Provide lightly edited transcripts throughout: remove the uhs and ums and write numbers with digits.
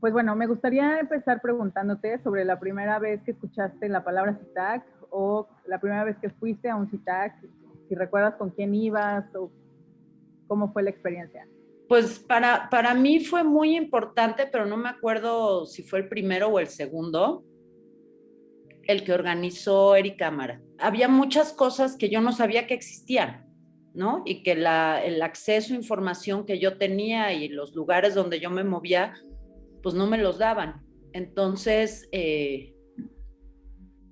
Pues bueno, me gustaría empezar preguntándote sobre la primera vez que escuchaste la palabra CITAC o la primera vez que fuiste a un CITAC, si recuerdas con quién ibas o cómo fue la experiencia. Pues para mí fue muy importante, pero no me acuerdo si fue el primero o el segundo, el que organizó Eric Cámara. Había muchas cosas que yo no sabía que existían, ¿no? Y que el acceso a información que yo tenía y los lugares donde yo me movía, pues no me los daban. Entonces,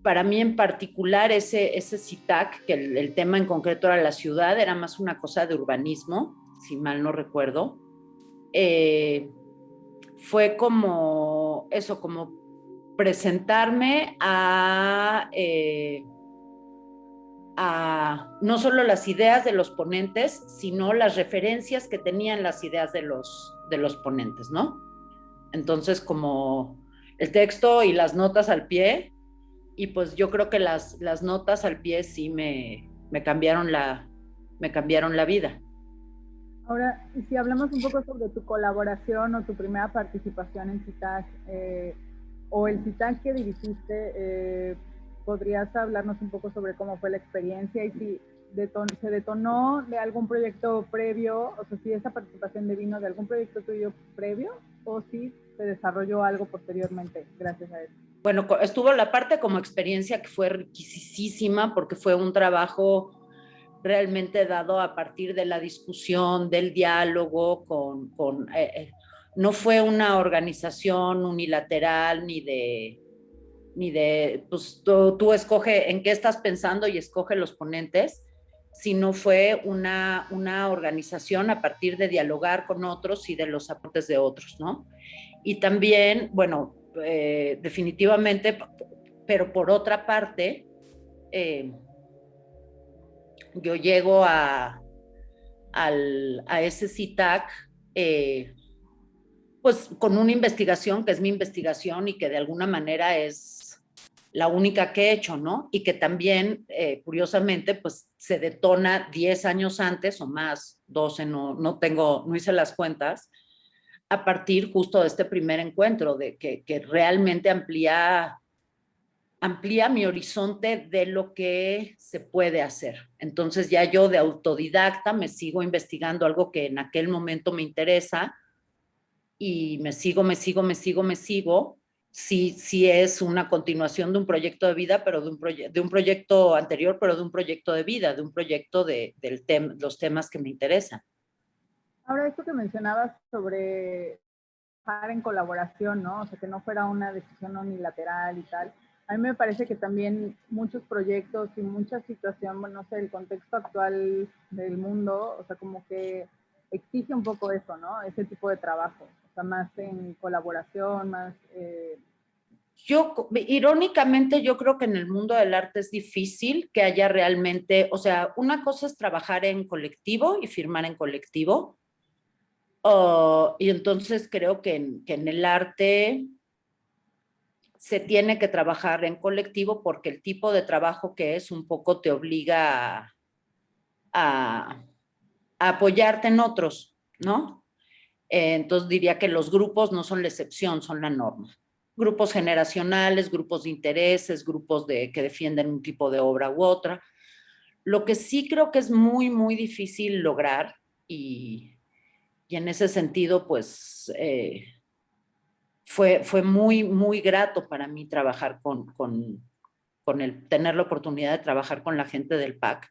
para mí en particular, ese CITAC, que el tema en concreto era la ciudad, era más una cosa de urbanismo, si mal no recuerdo. Eh, Fue como eso, como presentarme a no solo las ideas de los ponentes, sino las referencias que tenían las ideas de los ponentes, ¿no? Entonces, como el texto y las notas al pie, y pues yo creo que las notas al pie sí me cambiaron la vida. Ahora, y si hablamos un poco sobre tu colaboración o tu primera participación en CITAC, o el CITAC que dirigiste, ¿podrías hablarnos un poco sobre cómo fue la experiencia y si se detonó de algún proyecto previo, o sea, si esa participación devino de algún proyecto tuyo previo o si se desarrolló algo posteriormente gracias a eso? Bueno, estuvo la parte como experiencia que fue riquísima porque fue un trabajo realmente dado a partir de la discusión, del diálogo no fue una organización unilateral ni de pues tú escoge en qué estás pensando y escoge los ponentes, sino fue una organización a partir de dialogar con otros y de los aportes de otros, ¿no? Y también, bueno, definitivamente, pero por otra parte, eh, yo llego a ese CITAC, pues con una investigación que es mi investigación y que de alguna manera es la única que he hecho, ¿no? Y que también, curiosamente, pues se detona 10 años antes o más, 12, no hice las cuentas, a partir justo de este primer encuentro, que realmente amplía mi horizonte de lo que se puede hacer. Entonces ya yo de autodidacta me sigo investigando algo que en aquel momento me interesa y me sigo. Sí, sí es una continuación de un proyecto de vida, pero de un proyecto anterior, pero de un proyecto de vida, de un proyecto los temas que me interesan. Ahora, esto que mencionabas sobre trabajar en colaboración, ¿no? O sea, que no fuera una decisión unilateral y tal. A mí me parece que también muchos proyectos y mucha situación, bueno, no sé, el contexto actual del mundo, o sea, como que exige un poco eso, ¿no? Ese tipo de trabajo, o sea, más en colaboración, más... Irónicamente, yo creo que en el mundo del arte es difícil que haya realmente, o sea, una cosa es trabajar en colectivo y firmar en colectivo, y entonces creo que en el arte se tiene que trabajar en colectivo porque el tipo de trabajo que es un poco te obliga a, a apoyarte en otros, ¿no? Entonces diría que los grupos no son la excepción, son la norma. Grupos generacionales, grupos de intereses, que defienden un tipo de obra u otra. Lo que sí creo que es muy, muy difícil lograr y en ese sentido, pues fue muy, muy grato para mí trabajar tener la oportunidad de trabajar con la gente del PAC,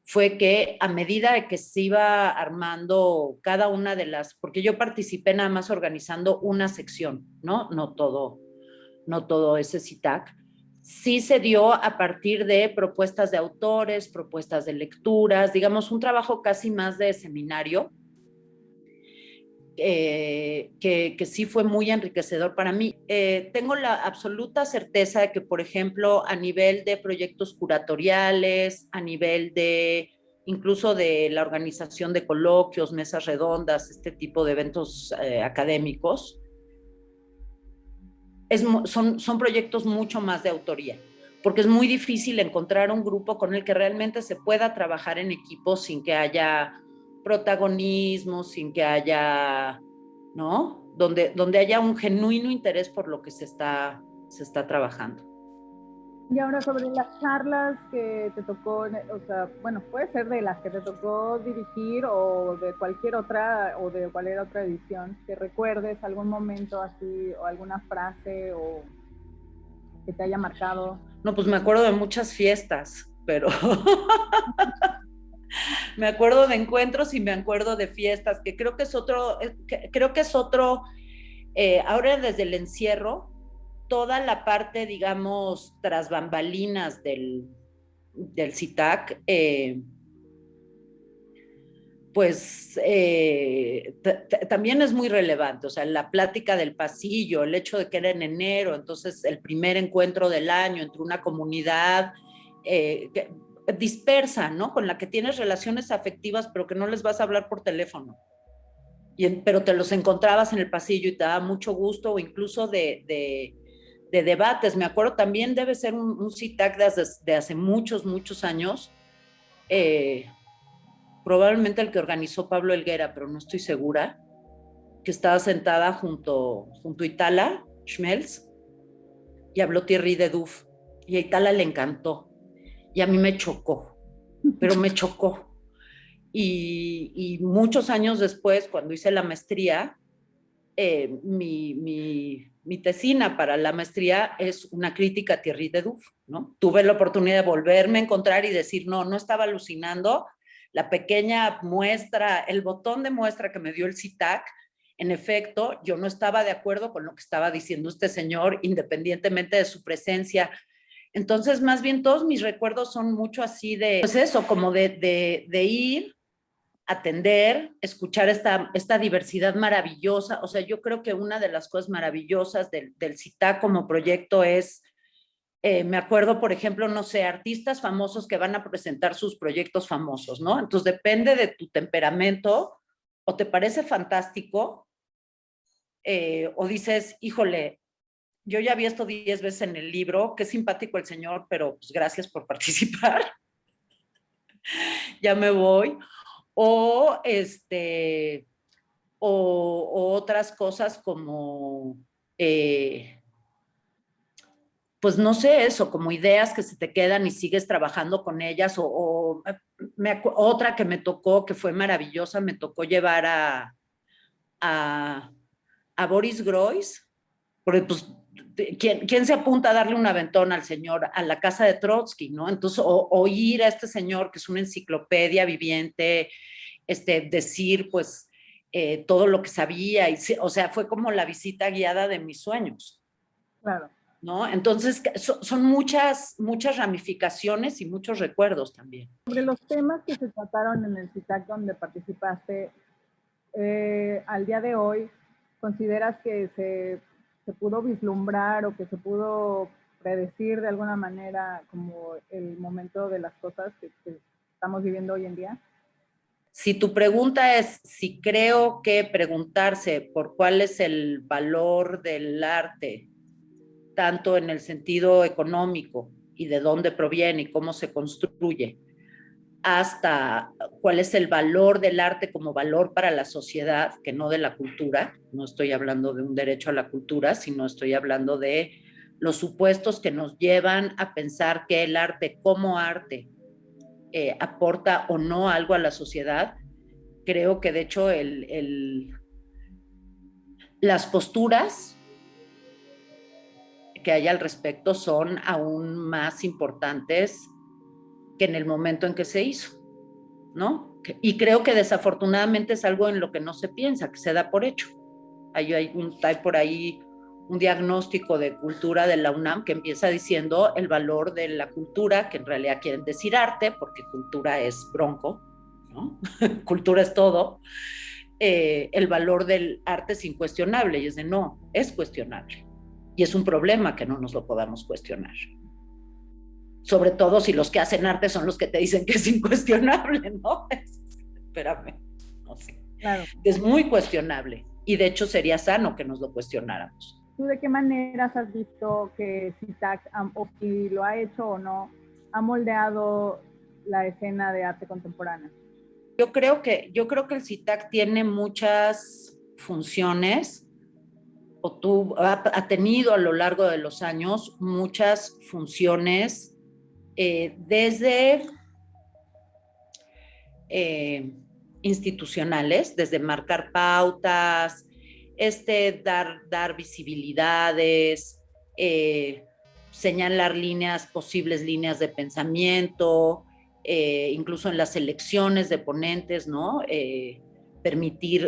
fue que a medida de que se iba armando cada una de porque yo participé nada más organizando una sección, ¿no? No todo ese CITAC, sí se dio a partir de propuestas de autores, propuestas de lecturas, digamos, un trabajo casi más de seminario, que sí fue muy enriquecedor para mí. Tengo la absoluta certeza de que, por ejemplo, a nivel de proyectos curatoriales, a nivel de incluso de la organización de coloquios, mesas redondas, este tipo de eventos académicos, son proyectos mucho más de autoría, porque es muy difícil encontrar un grupo con el que realmente se pueda trabajar en equipo sin que haya protagonismo, sin que haya ¿no? Donde haya un genuino interés por lo que se está trabajando. Y ahora sobre las charlas que te tocó, o sea, bueno, puede ser de las que te tocó dirigir o de cualquier otra edición, que recuerdes algún momento así o alguna frase o que te haya marcado. No, pues me acuerdo de muchas fiestas, pero me acuerdo de encuentros y me acuerdo de fiestas, que creo que es otro, ahora desde el encierro, toda la parte, digamos, tras bambalinas del CITAC, pues también es muy relevante, o sea, la plática del pasillo, el hecho de que era en enero, entonces el primer encuentro del año entre una comunidad dispersa, ¿no? Con la que tienes relaciones afectivas, pero que no les vas a hablar por teléfono. Pero te los encontrabas en el pasillo y te daba mucho gusto, o incluso de debates. Me acuerdo también debe ser un CITAC de hace muchos, muchos años, probablemente el que organizó Pablo Helguera, pero no estoy segura, que estaba sentada junto a Itala Schmelz y habló Thierry Deduf, y a Itala le encantó, y a mí me chocó, pero me chocó. Y muchos años después, cuando hice la maestría, mi tesina para la maestría es una crítica a Thierry Deduf, ¿no? Tuve la oportunidad de volverme a encontrar y decir, no estaba alucinando, la pequeña muestra, el botón de muestra que me dio el CITAC, en efecto, yo no estaba de acuerdo con lo que estaba diciendo este señor, independientemente de su presencia. Entonces, más bien, todos mis recuerdos son mucho así de, pues eso, como de ir, atender, escuchar esta diversidad maravillosa. O sea, yo creo que una de las cosas maravillosas del CITAC como proyecto es, me acuerdo, por ejemplo, no sé, artistas famosos que van a presentar sus proyectos famosos, ¿no? Entonces depende de tu temperamento, o te parece fantástico, o dices, híjole, yo ya vi esto 10 veces en el libro, qué simpático el señor, pero pues gracias por participar, ya me voy. O o otras cosas como, pues no sé, eso, como ideas que se te quedan y sigues trabajando con ellas, otra que me tocó, que fue maravillosa, me tocó llevar a, a Boris Groys, porque pues, ¿quién se apunta a darle un aventón al señor, a la casa de Trotsky, ¿no? Entonces, oír a este señor, que es una enciclopedia viviente, decir, pues, todo lo que sabía, o sea, fue como la visita guiada de mis sueños. Claro. ¿No? Entonces, son muchas ramificaciones y muchos recuerdos también. Sobre los temas que se trataron en el CITAC donde participaste, al día de hoy, ¿consideras que se pudo vislumbrar o que se pudo predecir de alguna manera como el momento de las cosas que estamos viviendo hoy en día? Si tu pregunta es si creo que preguntarse por cuál es el valor del arte, tanto en el sentido económico y de dónde proviene y cómo se construye, hasta cuál es el valor del arte como valor para la sociedad, que no de la cultura. No estoy hablando de un derecho a la cultura, sino estoy hablando de los supuestos que nos llevan a pensar que el arte como arte aporta o no algo a la sociedad. Creo que de hecho las posturas que hay al respecto son aún más importantes que en el momento en que se hizo, ¿no? Y creo que desafortunadamente es algo en lo que no se piensa, que se da por hecho. Hay por ahí un diagnóstico de cultura de la UNAM que empieza diciendo el valor de la cultura, que en realidad quieren decir arte, porque cultura es bronco, ¿no? Cultura es todo. El valor del arte es incuestionable, y es de no, es cuestionable. Y es un problema que no nos lo podamos cuestionar. Sobre todo si los que hacen arte son los que te dicen que es incuestionable, ¿no? Espérame, no sé. Claro. Es muy cuestionable y de hecho sería sano que nos lo cuestionáramos. ¿Tú de qué maneras has visto que CITAC, o si lo ha hecho o no, ha moldeado la escena de arte contemporánea? Yo creo que el CITAC tiene muchas funciones, ha tenido a lo largo de los años muchas funciones, desde institucionales, desde marcar pautas, dar visibilidades, señalar posibles líneas de pensamiento, incluso en las elecciones de ponentes, ¿no?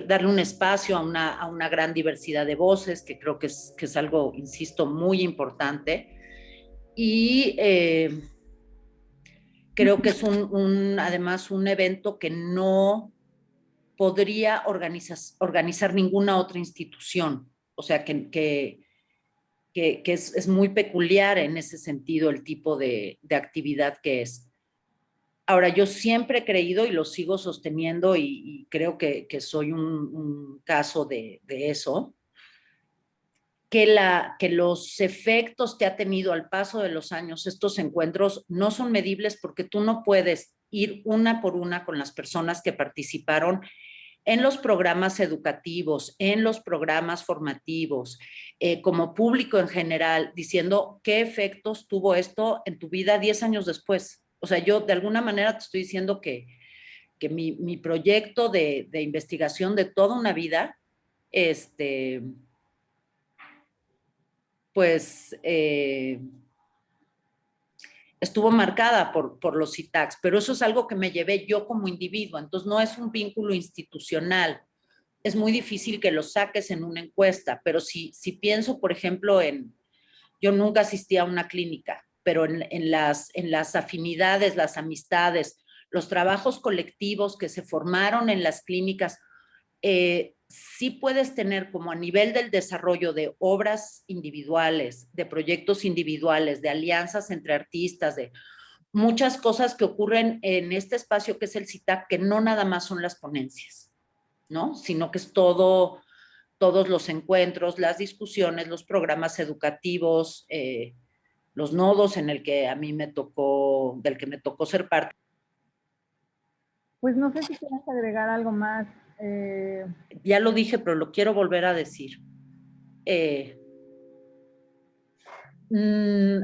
Darle un espacio a una gran diversidad de voces, que creo que es algo, insisto, muy importante. Y creo que es además un evento que no podría organizar ninguna otra institución. O sea, que es muy peculiar en ese sentido el tipo de actividad que es. Ahora, yo siempre he creído y lo sigo sosteniendo, y creo que soy un caso de eso, que los efectos que ha tenido al paso de los años estos encuentros no son medibles, porque tú no puedes ir una por una con las personas que participaron en los programas educativos, en los programas formativos, como público en general, diciendo qué efectos tuvo esto en tu vida 10 años después. O sea, yo de alguna manera te estoy diciendo que mi proyecto de investigación de toda una vida, pues estuvo marcada por los CITACs, pero eso es algo que me llevé yo como individuo, entonces no es un vínculo institucional. Es muy difícil que lo saques en una encuesta, pero si pienso, por ejemplo, yo nunca asistí a una clínica, pero en las afinidades, las amistades, los trabajos colectivos que se formaron en las clínicas, sí puedes tener, como a nivel del desarrollo de obras individuales, de proyectos individuales, de alianzas entre artistas, de muchas cosas que ocurren en este espacio que es el CITAC, que no nada más son las ponencias, ¿no? Sino que es todos los encuentros, las discusiones, los programas educativos, los nodos del que me tocó ser parte. Pues no sé si quieres agregar algo más. Ya lo dije, pero lo quiero volver a decir.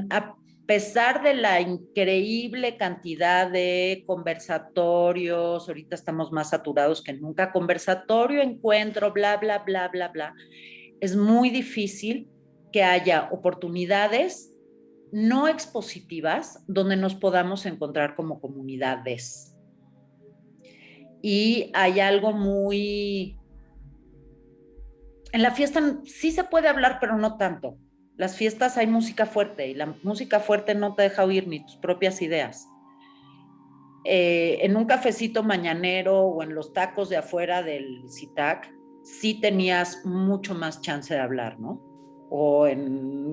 A pesar de la increíble cantidad de conversatorios, ahorita estamos más saturados que nunca, conversatorio, encuentro, bla, bla, bla, bla, bla, es muy difícil que haya oportunidades no expositivas donde nos podamos encontrar como comunidades. Y hay algo muy... En la fiesta sí se puede hablar, pero no tanto. Las fiestas hay música fuerte, y la música fuerte no te deja oír ni tus propias ideas. En un cafecito mañanero o en los tacos de afuera del CITAC, sí tenías mucho más chance de hablar, ¿no? O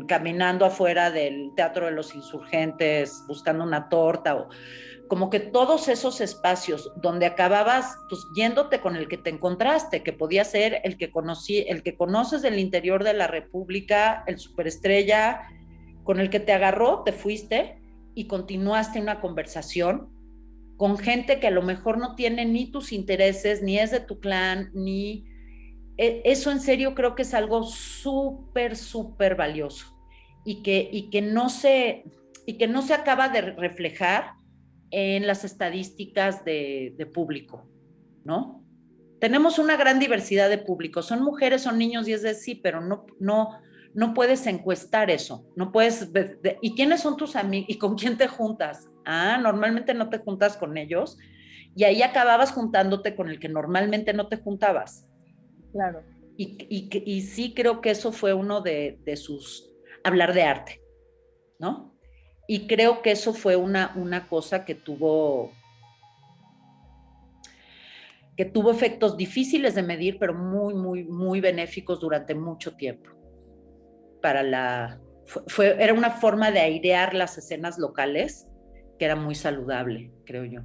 caminando afuera del Teatro de los Insurgentes, buscando una torta, o como que todos esos espacios donde acababas pues yéndote con el que te encontraste, que podía ser el que conoces del interior de la República, el superestrella, con el que te agarró, te fuiste y continuaste una conversación con gente que a lo mejor no tiene ni tus intereses, ni es de tu clan, ni... Eso en serio creo que es algo súper, súper valioso, y que no se acaba de reflejar en las estadísticas de público, ¿no? Tenemos una gran diversidad de público, son mujeres, son niños, y es decir, pero no puedes encuestar eso, no puedes, ¿y quiénes son tus amigos? ¿Y con quién te juntas? Normalmente no te juntas con ellos, y ahí acababas juntándote con el que normalmente no te juntabas. Claro. Y sí creo que eso fue uno de sus, hablar de arte, ¿no? Y creo que eso fue una cosa que tuvo efectos difíciles de medir, pero muy, muy, muy benéficos durante mucho tiempo. Era una forma de airear las escenas locales que era muy saludable, creo yo.